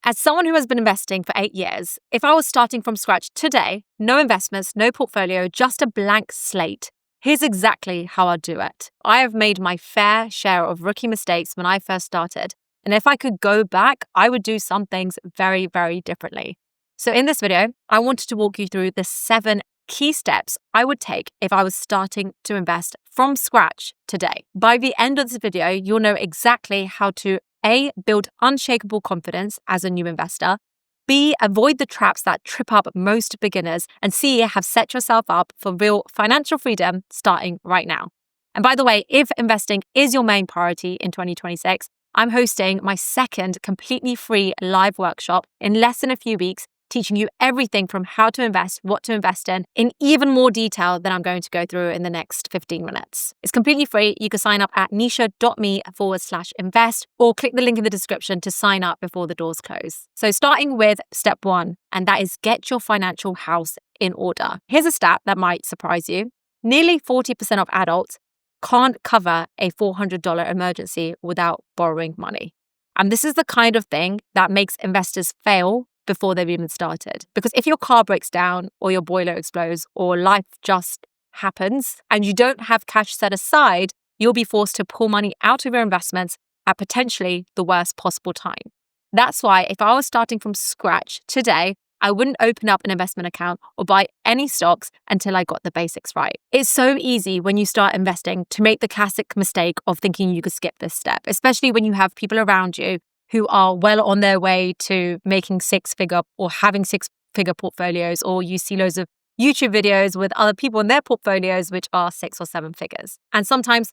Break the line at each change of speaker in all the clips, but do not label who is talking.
As someone who has been investing for 8 years, if I was starting from scratch today, no investments, no portfolio, just a blank slate, here's exactly how I'd do it. I have made my fair share of rookie mistakes when I first started. And if I could go back, I would do some things very, very differently. So in this video, I wanted to walk you through the 7 key steps I would take if I was starting to invest from scratch today. By the end of this video, you'll know exactly how to A, build unshakable confidence as a new investor, B, avoid the traps that trip up most beginners, and C, have set yourself up for real financial freedom starting right now. And by the way, if investing is your main priority in 2026, I'm hosting my second completely free live workshop in less than a few weeks, teaching you everything from how to invest, what to invest in even more detail than I'm going to go through in the next 15 minutes. It's completely free. You can sign up at nischa.me/invest or click the link in the description to sign up before the doors close. So starting with step 1, and that is get your financial house in order. Here's a stat that might surprise you. Nearly 40% of adults can't cover a $400 emergency without borrowing money. And this is the kind of thing that makes investors fail before they've even started. Because if your car breaks down or your boiler explodes or life just happens and you don't have cash set aside, you'll be forced to pull money out of your investments at potentially the worst possible time. That's why if I was starting from scratch today, I wouldn't open up an investment account or buy any stocks until I got the basics right. It's so easy when you start investing to make the classic mistake of thinking you could skip this step, especially when you have people around you who are well on their way to making 6-figure or having 6-figure portfolios, or you see loads of YouTube videos with other people in their portfolios which are 6 or 7 figures. And sometimes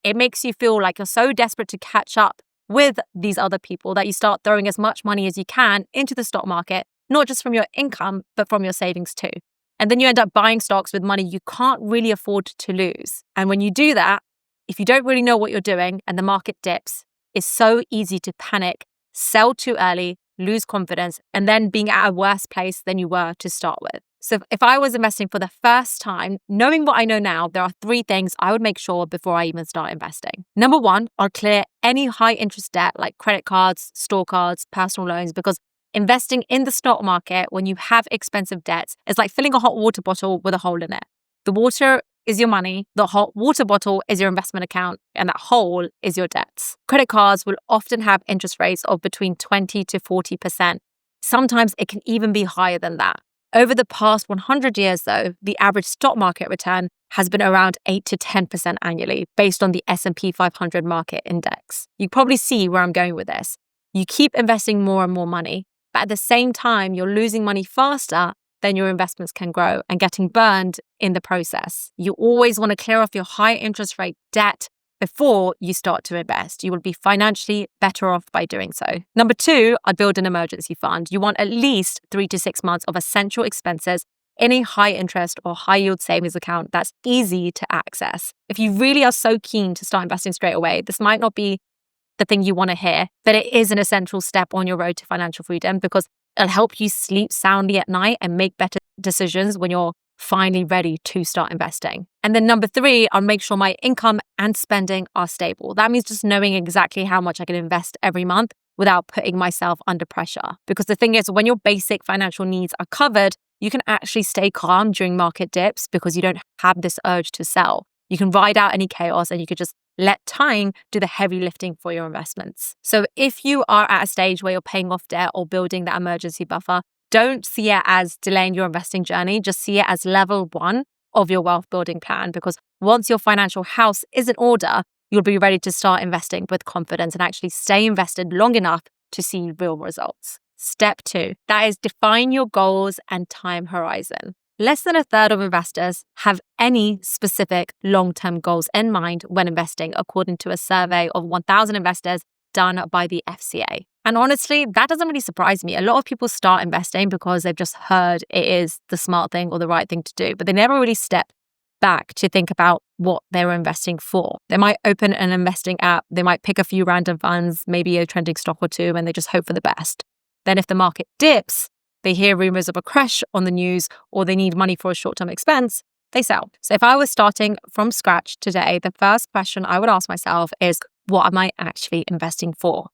it makes you feel like you're so desperate to catch up with these other people that you start throwing as much money as you can into the stock market, not just from your income, but from your savings too. And then you end up buying stocks with money you can't really afford to lose. And when you do that, if you don't really know what you're doing and the market dips, it's so easy to panic, sell too early, lose confidence, and then being at a worse place than you were to start with. So if I was investing for the first time, knowing what I know now, there are 3 things I would make sure before I even start investing. Number 1, I'll clear any high interest debt like credit cards, store cards, personal loans, because investing in the stock market when you have expensive debts is like filling a hot water bottle with a hole in it. The water is your money, the hot water bottle is your investment account, and that hole is your debts. Credit cards will often have interest rates of between 20 to 40%. Sometimes it can even be higher than that. Over the past 100 years, though, the average stock market return has been around 8 to 10% annually based on the S&P 500 market index. You probably see where I'm going with this. You keep investing more and more money, but at the same time, you're losing money faster than your investments can grow and getting burned in the process. You always want to clear off your high interest rate debt before you start to invest. You will be financially better off by doing so. Number 2, I'd build an emergency fund. You want at least 3 to 6 months of essential expenses in a high interest or high yield savings account that's easy to access. If you really are so keen to start investing straight away, this might not be the thing you want to hear, but it is an essential step on your road to financial freedom because it'll help you sleep soundly at night and make better decisions when you're finally ready to start investing. And then number 3, I'll make sure my income and spending are stable. That means just knowing exactly how much I can invest every month without putting myself under pressure. Because the thing is, when your basic financial needs are covered, you can actually stay calm during market dips because you don't have this urge to sell. You can ride out any chaos and you could just let time do the heavy lifting for your investments. So if you are at a stage where you're paying off debt or building that emergency buffer, don't see it as delaying your investing journey. Just see it as level 1 of your wealth building plan, because once your financial house is in order, you'll be ready to start investing with confidence and actually stay invested long enough to see real results. Step 2, that is define your goals and time horizon. Less than a third of investors have any specific long-term goals in mind when investing, according to a survey of 1,000 investors done by the FCA. And honestly, that doesn't really surprise me. A lot of people start investing because they've just heard it is the smart thing or the right thing to do, but they never really step back to think about what they're investing for. They might open an investing app, they might pick a few random funds, maybe a trending stock or 2, and they just hope for the best. Then if the market dips, they hear rumors of a crash on the news, or they need money for a short-term expense, they sell. So if I was starting from scratch today, the first question I would ask myself is, what am I actually investing for?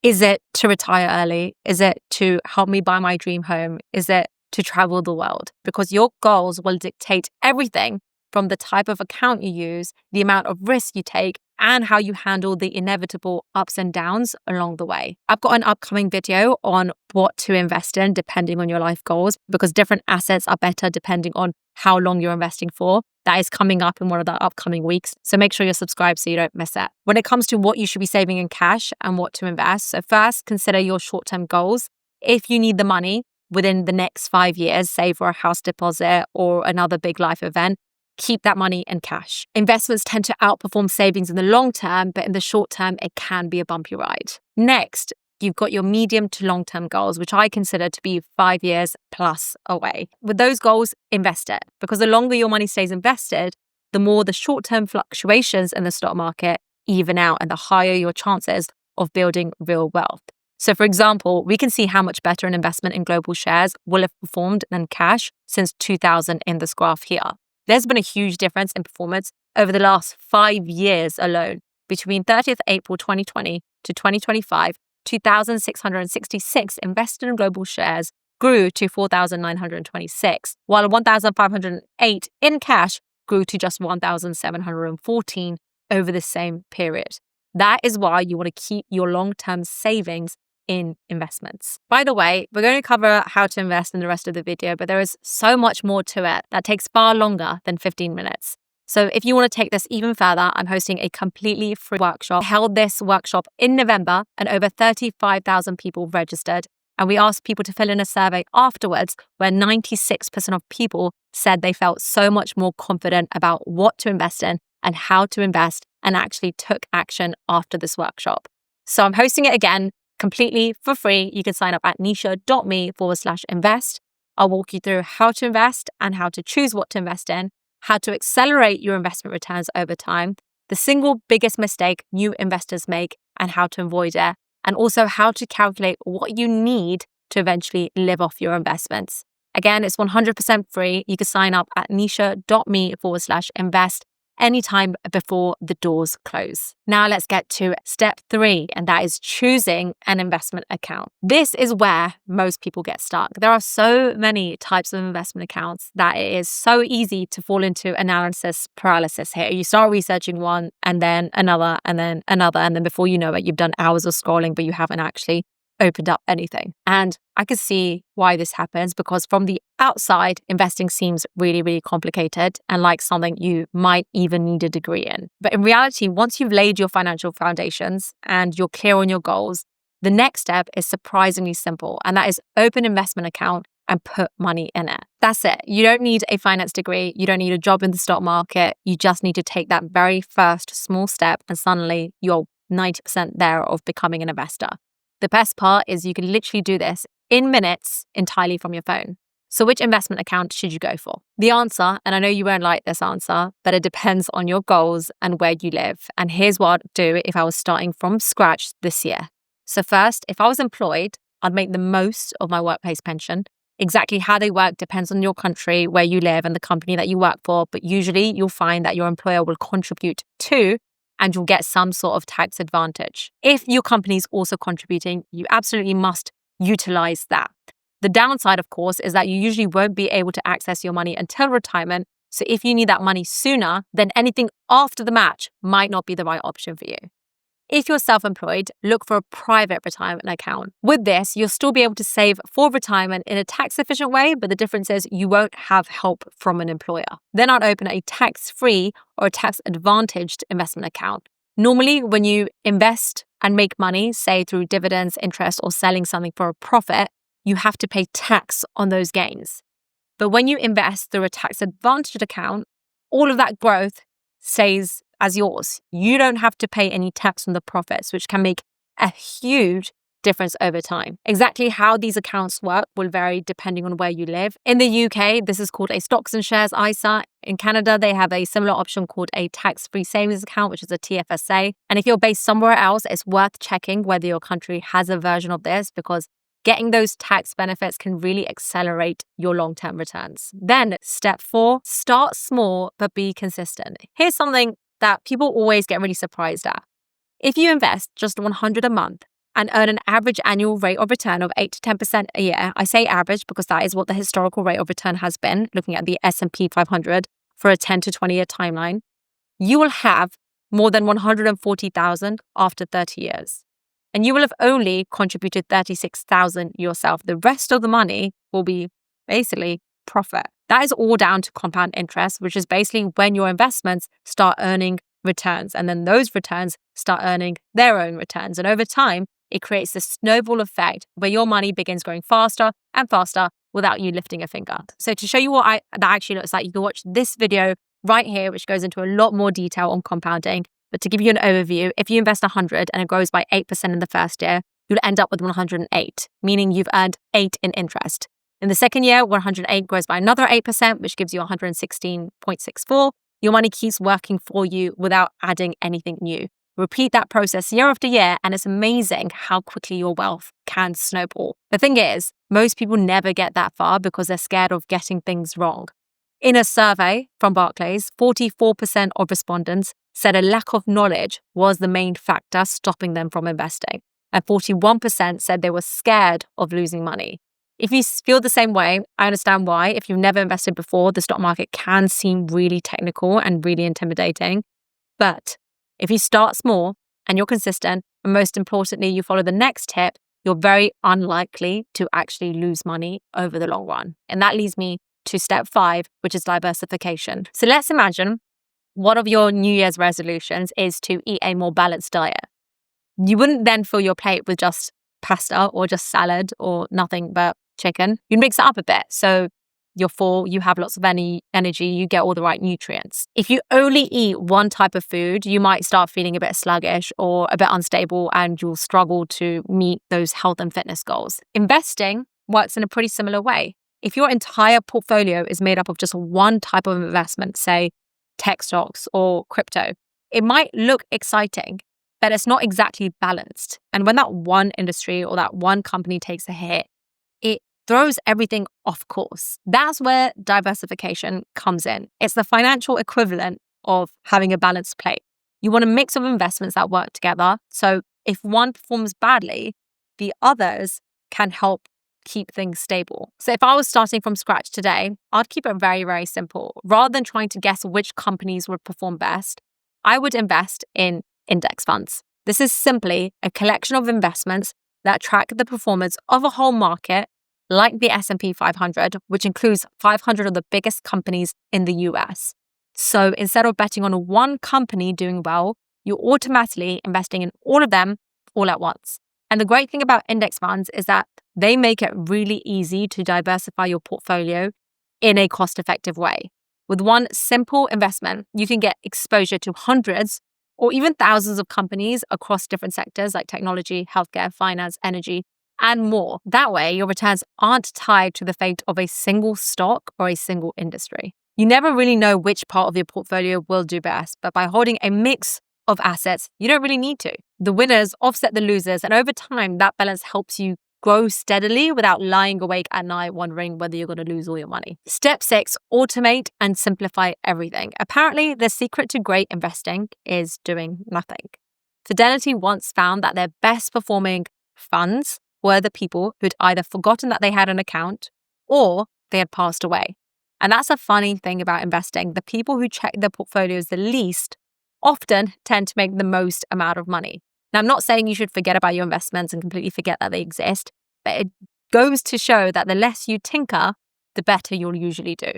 Is it to retire early? Is it to help me buy my dream home? Is it to travel the world? Because your goals will dictate everything from the type of account you use, the amount of risk you take, and how you handle the inevitable ups and downs along the way. I've got an upcoming video on what to invest in depending on your life goals, because different assets are better depending on how long you're investing for. That is coming up in one of the upcoming weeks. So make sure you're subscribed so you don't miss it. When it comes to what you should be saving in cash and what to invest, so first, consider your short-term goals. If you need the money within the next 5 years, say for a house deposit or another big life event, keep that money in cash. Investments tend to outperform savings in the long term, but in the short term, it can be a bumpy ride. Next, you've got your medium to long-term goals, which I consider to be 5 years plus away. With those goals, invest it, because the longer your money stays invested, the more the short-term fluctuations in the stock market even out and the higher your chances of building real wealth. So for example, we can see how much better an investment in global shares will have performed than cash since 2000 in this graph here. There's been a huge difference in performance over the last 5 years alone. Between 30th April 2020 to 2025, 2,666 invested in global shares grew to 4,926, while 1,508 in cash grew to just 1,714 over the same period. That is why you want to keep your long-term savings in investments. By the way, we're going to cover how to invest in the rest of the video, but there is so much more to it that takes far longer than 15 minutes. So if you want to take this even further, I'm hosting a completely free workshop. I held this workshop in November and over 35,000 people registered. And we asked people to fill in a survey afterwards where 96% of people said they felt so much more confident about what to invest in and how to invest and actually took action after this workshop. So I'm hosting it again completely for free. You can sign up at nischa.me/invest. I'll walk you through how to invest and how to choose what to invest in, how to accelerate your investment returns over time, the single biggest mistake new investors make and how to avoid it, and also how to calculate what you need to eventually live off your investments. Again, it's 100% free. You can sign up at nischa.me/invest anytime before the doors close. Now let's get to step 3, and that is choosing an investment account. This is where most people get stuck. There are so many types of investment accounts that it is so easy to fall into analysis paralysis here. You start researching one and then another and then another, and then before you know it, you've done hours of scrolling, but you haven't actually opened up anything. And I could see why this happens, because from the outside, investing seems really, really complicated and like something you might even need a degree in. But in reality, once you've laid your financial foundations and you're clear on your goals, the next step is surprisingly simple, and that is open an investment account and put money in it. That's it. You don't need a finance degree. You don't need a job in the stock market. You just need to take that very first small step, and suddenly you're 90% there of becoming an investor. The best part is you can literally do this in minutes entirely from your phone. So which investment account should you go for? The answer, and I know you won't like this answer, but it depends on your goals and where you live. And here's what I'd do if I was starting from scratch this year. So first, if I was employed, I'd make the most of my workplace pension. Exactly how they work depends on your country, where you live, and the company that you work for. But usually you'll find that your employer will contribute to, and you'll get some sort of tax advantage. If your company is also contributing, you absolutely must utilize that. The downside, of course, is that you usually won't be able to access your money until retirement. So if you need that money sooner, then anything after the match might not be the right option for you. If you're self-employed, look for a private retirement account. With this, you'll still be able to save for retirement in a tax-efficient way, but the difference is you won't have help from an employer. Then I'd open a tax-free or a tax-advantaged investment account. Normally, when you invest and make money, say through dividends, interest, or selling something for a profit, you have to pay tax on those gains. But when you invest through a tax-advantaged account, all of that growth stays as yours. You don't have to pay any tax on the profits, which can make a huge difference over time. Exactly how these accounts work will vary depending on where you live. In the UK, this is called a stocks and shares ISA. In Canada, they have a similar option called a tax-free savings account, which is a TFSA. And if you're based somewhere else, it's worth checking whether your country has a version of this, because getting those tax benefits can really accelerate your long-term returns. Then step 4, start small, but be consistent. Here's something that people always get really surprised at. If you invest just $100 a month and earn an average annual rate of return of 8 to 10% a year. I say average because that is what the historical rate of return has been, looking at the S&P 500 for a 10 to 20 year timeline. You will have more than 140,000 after 30 years. And you will have only contributed 36,000 yourself. The rest of the money will be basically profit. That is all down to compound interest, which is basically when your investments start earning returns, and then those returns start earning their own returns. And over time, it creates this snowball effect where your money begins growing faster and faster without you lifting a finger. So to show you what that actually looks like, you can watch this video right here, which goes into a lot more detail on compounding. But to give you an overview, if you invest 100 and it grows by 8% in the first year, you'll end up with 108, meaning you've earned 8 in interest. In the second year, 108 grows by another 8%, which gives you 116.64. Your money keeps working for you without adding anything new. Repeat that process year after year, and it's amazing how quickly your wealth can snowball. The thing is, most people never get that far because they're scared of getting things wrong. In a survey from Barclays, 44% of respondents said a lack of knowledge was the main factor stopping them from investing, and 41% said they were scared of losing money. If you feel the same way, I understand why. If you've never invested before, the stock market can seem really technical and really intimidating. But if you start small and you're consistent, and most importantly, you follow the next tip, you're very unlikely to actually lose money over the long run. And that leads me to step 5, which is diversification. So let's imagine one of your New Year's resolutions is to eat a more balanced diet. You wouldn't then fill your plate with just pasta or just salad or nothing but chicken. You'd mix it up a bit. So you're full, you have lots of energy, you get all the right nutrients. If you only eat one type of food, you might start feeling a bit sluggish or a bit unstable, and you'll struggle to meet those health and fitness goals. Investing works in a pretty similar way. If your entire portfolio is made up of just one type of investment, say tech stocks or crypto, it might look exciting, but it's not exactly balanced. And when that one industry or that one company takes a hit, it throws everything off course. That's where diversification comes in. It's the financial equivalent of having a balanced plate. You want a mix of investments that work together. So if one performs badly, the others can help keep things stable. So if I was starting from scratch today, I'd keep it very, very simple. Rather than trying to guess which companies would perform best, I would invest in index funds. This is simply a collection of investments that track the performance of a whole market, like the S&P 500, which includes 500 of the biggest companies in the US. So instead of betting on one company doing well, you're automatically investing in all of them all at once. And the great thing about index funds is that they make it really easy to diversify your portfolio in a cost-effective way. With one simple investment, you can get exposure to hundreds or even thousands of companies across different sectors like technology, healthcare, finance, energy, and more. That way, your returns aren't tied to the fate of a single stock or a single industry. You never really know which part of your portfolio will do best, but by holding a mix of assets, you don't really need to. The winners offset the losers, and over time, that balance helps you grow steadily without lying awake at night wondering whether you're going to lose all your money. Step 6, automate and simplify everything. Apparently, the secret to great investing is doing nothing. Fidelity once found that their best performing funds were the people who'd either forgotten that they had an account or they had passed away. And that's a funny thing about investing. The people who check their portfolios the least often tend to make the most amount of money. Now, I'm not saying you should forget about your investments and completely forget that they exist, but it goes to show that the less you tinker, the better you'll usually do.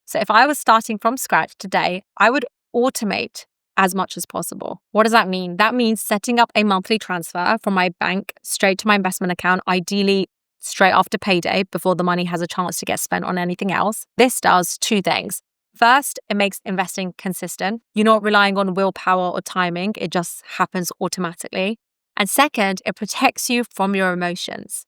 So if I was starting from scratch today, I would automate as much as possible. What does that mean? That means setting up a monthly transfer from my bank straight to my investment account, ideally straight after payday before the money has a chance to get spent on anything else. This does 2 things. First, it makes investing consistent. You're not relying on willpower or timing. It just happens automatically. And second, it protects you from your emotions.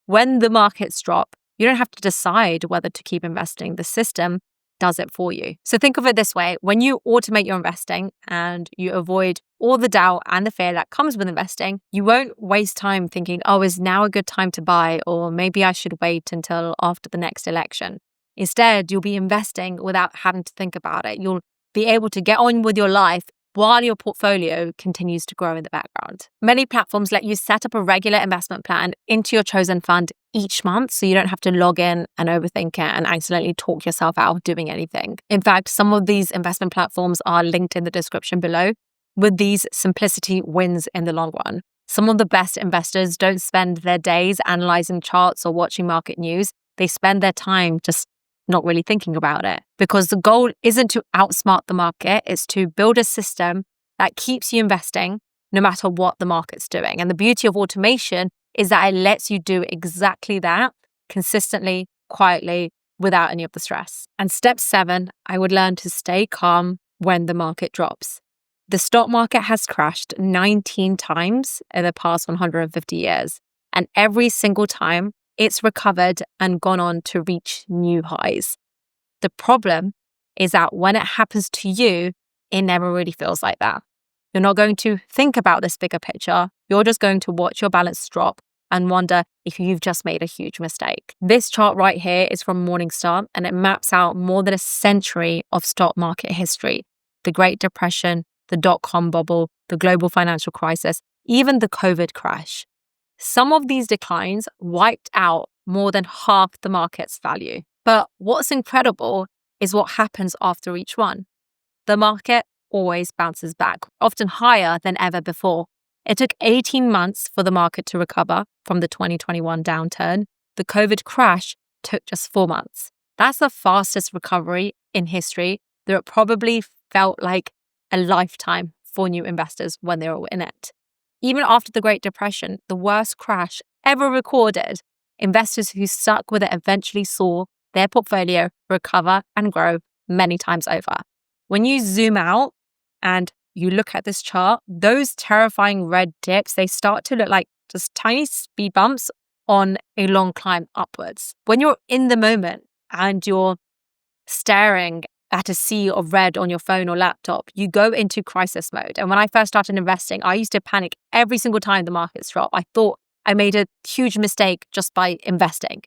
When the markets drop, you don't have to decide whether to keep investing. The system does it for you. So think of it this way. When you automate your investing and you avoid all the doubt and the fear that comes with investing, you won't waste time thinking, oh, is now a good time to buy? Or maybe I should wait until after the next election. Instead, you'll be investing without having to think about it. You'll be able to get on with your life while your portfolio continues to grow in the background. Many platforms let you set up a regular investment plan into your chosen fund each month, so you don't have to log in and overthink it and accidentally talk yourself out of doing anything. In fact, some of these investment platforms are linked in the description below. With these, simplicity wins in the long run. Some of the best investors don't spend their days analyzing charts or watching market news. They spend their time just not really thinking about it, because the goal isn't to outsmart the market, it's to build a system that keeps you investing no matter what the market's doing. And the beauty of automation is that it lets you do exactly that consistently, quietly, without any of the stress. And step 7, I would learn to stay calm when the market drops. The stock market has crashed 19 times in the past 150 years, and every single time it's recovered and gone on to reach new highs. The problem is that when it happens to you, it never really feels like that. You're not going to think about this bigger picture. You're just going to watch your balance drop and wonder if you've just made a huge mistake. This chart right here is from Morningstar, and it maps out more than a century of stock market history. The Great Depression, the dot-com bubble, the global financial crisis, even the COVID crash. Some of these declines wiped out more than half the market's value. But what's incredible is what happens after each one. The market always bounces back, often higher than ever before. It took 18 months for the market to recover from the 2021 downturn. The COVID crash took just 4 months. That's the fastest recovery in history, though it probably felt like a lifetime for new investors when they were in it. Even after the Great Depression, the worst crash ever recorded, investors who stuck with it eventually saw their portfolio recover and grow many times over. When you zoom out and you look at this chart, those terrifying red dips, they start to look like just tiny speed bumps on a long climb upwards. When you're in the moment and you're staring at a sea of red on your phone or laptop, you go into crisis mode. And when I first started investing, I used to panic every single time the markets drop. I thought I made a huge mistake just by investing.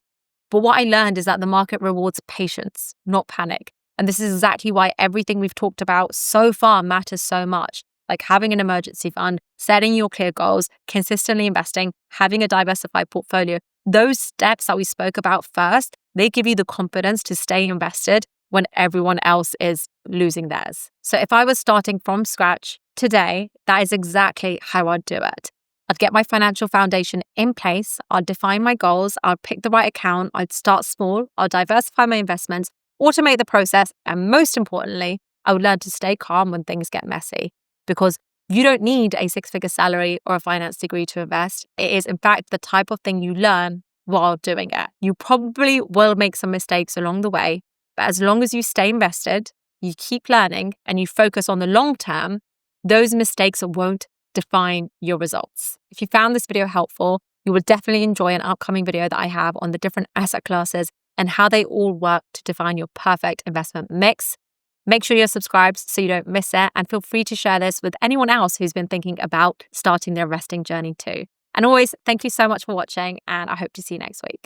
But what I learned is that the market rewards patience, not panic. And this is exactly why everything we've talked about so far matters so much. Like having an emergency fund, setting your clear goals, consistently investing, having a diversified portfolio. Those steps that we spoke about first, they give you the confidence to stay invested when everyone else is losing theirs. So if I was starting from scratch today, that is exactly how I'd do it. I'd get my financial foundation in place. I'd define my goals. I'd pick the right account. I'd start small. I'll diversify my investments, automate the process. And most importantly, I would learn to stay calm when things get messy, because you don't need a 6-figure salary or a finance degree to invest. It is, in fact, the type of thing you learn while doing it. You probably will make some mistakes along the way, but as long as you stay invested, you keep learning, and you focus on the long term, those mistakes won't define your results. If you found this video helpful, you will definitely enjoy an upcoming video that I have on the different asset classes and how they all work to define your perfect investment mix. Make sure you're subscribed so you don't miss it, and feel free to share this with anyone else who's been thinking about starting their investing journey too. And always, thank you so much for watching, and I hope to see you next week.